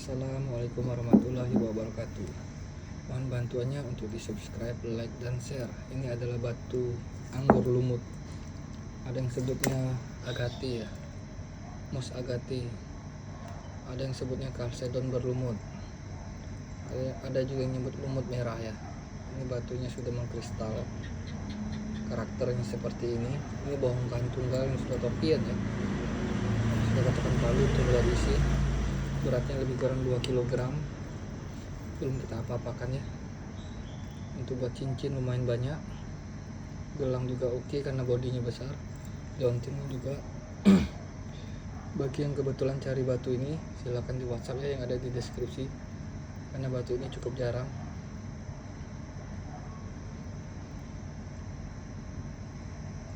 Assalamualaikum warahmatullahi wabarakatuh. Mohon bantuannya untuk di subscribe, like, dan share. Ini adalah batu anggur lumut. Ada yang sebutnya agati ya, mos agati. Ada yang sebutnya kalsedon berlumut. Ada juga yang nyebut lumut merah ya. Ini batunya sudah mengkristal. Karakternya seperti ini. Ini bongkahan tunggal yang sudah topian ya. Sudah katakan palu untuk berisi. Beratnya lebih kurang 2 kg. Belum kita apa-apakan ya. Untuk buat cincin lumayan banyak. Gelang juga oke karena bodinya besar. Daunting juga. Bagi yang kebetulan cari batu ini, silahkan di WhatsApp ya yang ada di deskripsi. Karena batu ini cukup jarang.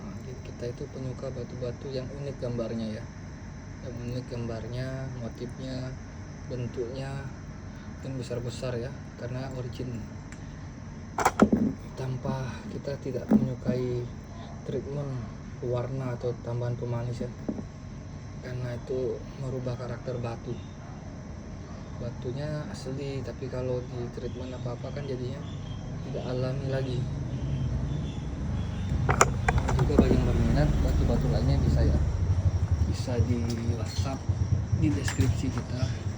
Nah, kita itu penyuka batu-batu yang unik gambarnya ya. Yang unik gambarnya, motifnya, bentuknya dan besar-besar ya, karena origin. Tanpa kita tidak menyukai treatment warna atau tambahan pemanis ya, karena itu merubah karakter batu. Batunya asli, tapi kalau di treatment apa-apa kan jadinya tidak alami lagi. Nah, juga bagi yang berminat batu-batu lainnya bisa ya, bisa di WhatsApp di deskripsi kita.